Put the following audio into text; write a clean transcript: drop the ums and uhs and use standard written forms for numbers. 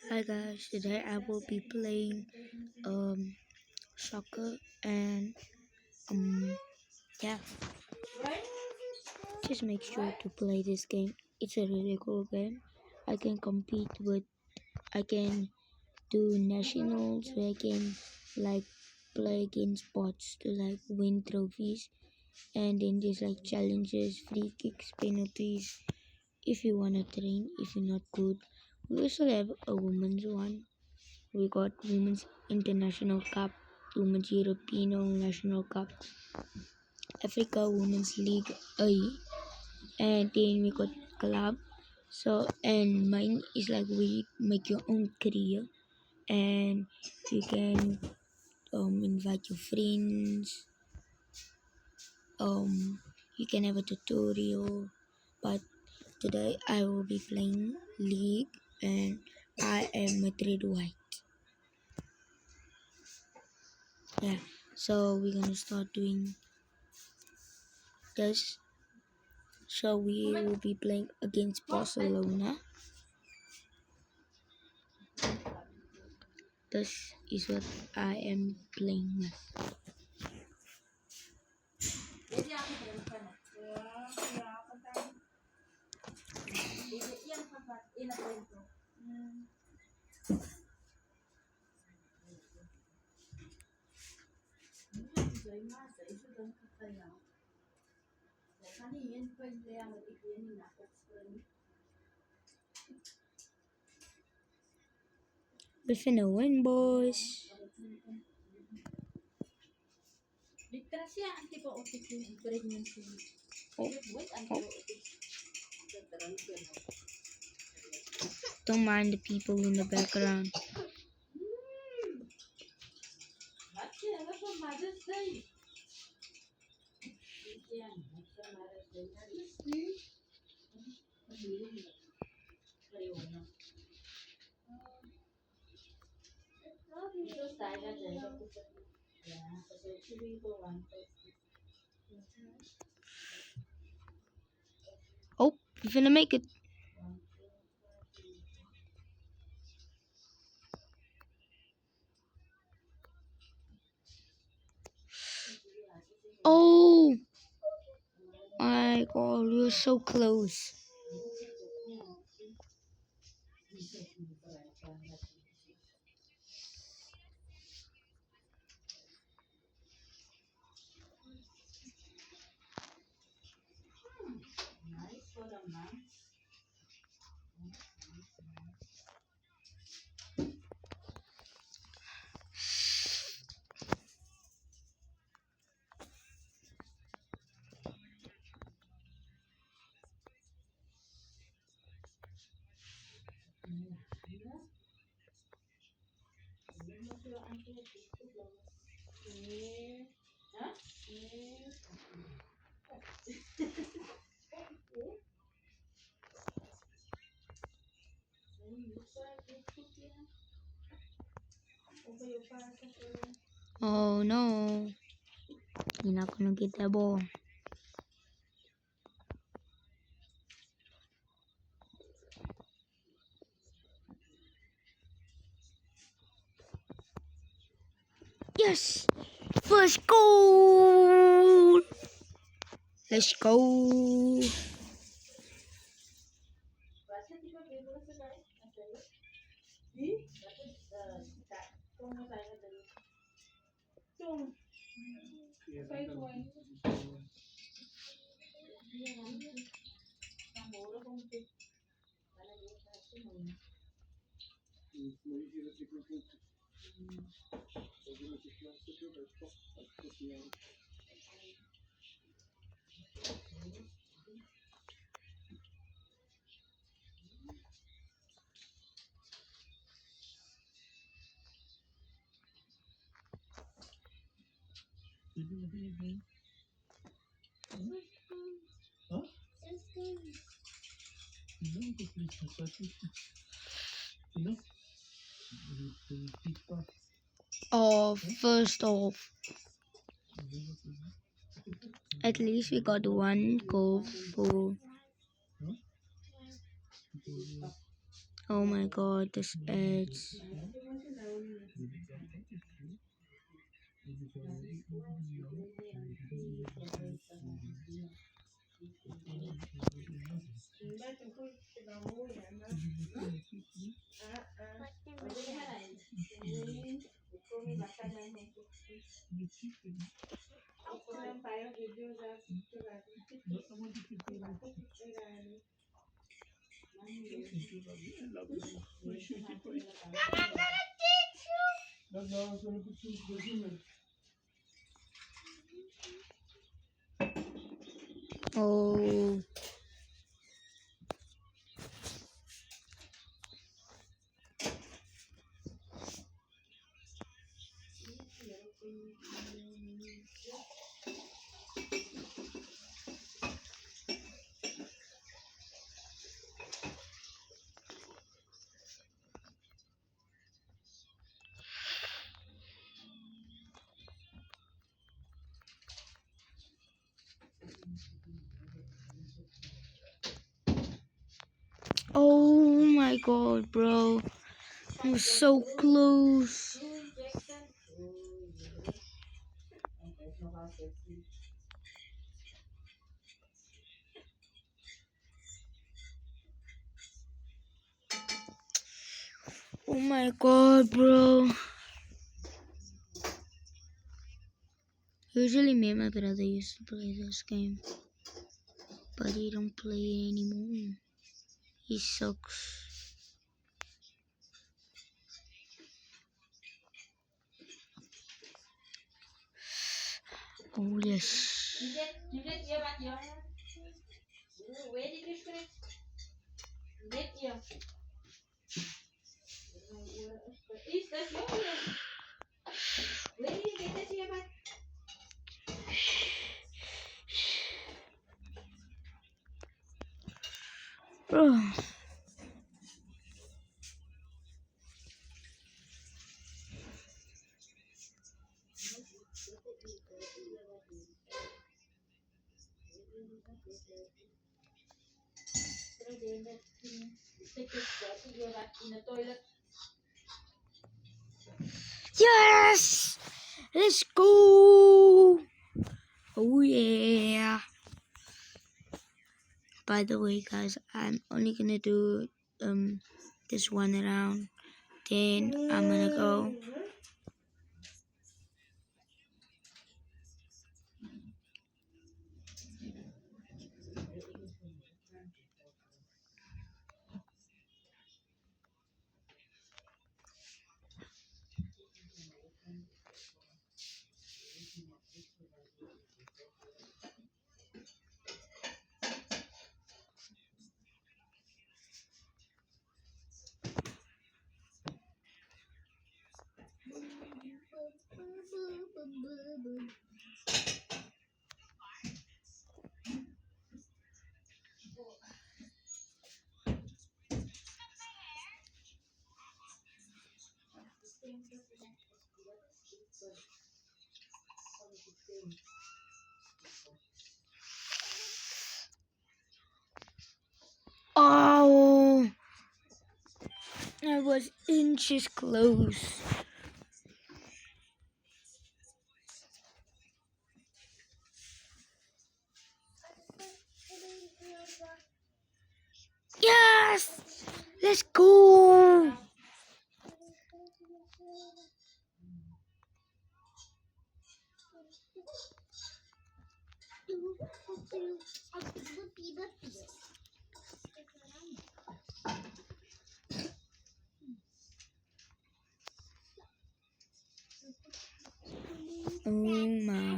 Hi guys, today I will be playing soccer and yeah, just make sure to play this game. It's a really cool game. I can compete with I can do nationals where I can like play against bots to like win trophies, and then there's like challenges, free kicks, penalties if you wanna train, if you're not good. We also have a women's one. We got Women's International Cup, Women's European National Cup, Africa Women's League A, and then we got club. So and mine is like we make your own career, and you can invite your friends. You can have a tutorial, but today I will be playing League, and I am Madrid White. Yeah, so we're gonna start doing this. So we will be playing against Barcelona. This is what I am playing with. We finna win, boys. Oh, oh. Don't mind the people in the background. Oh, we finna make it. Oh my god, we were so close. Oh no, you're not gonna get that ball. Yes, first goal. Let's go. Oh, first off, at least we got one goal for Oh my god, this ads. Oh. Oh my god, bro. I'm so close. Oh my god, bro. Usually me and my brother used to play this game, but he don't play it anymore. He sucks. Oh yes. Bro. Yes! Let's go! Oh yeah! By the way, guys, I'm only gonna do this one round. Then I'm gonna go. Oh! I was inches close. Yes! Let's go! Oh my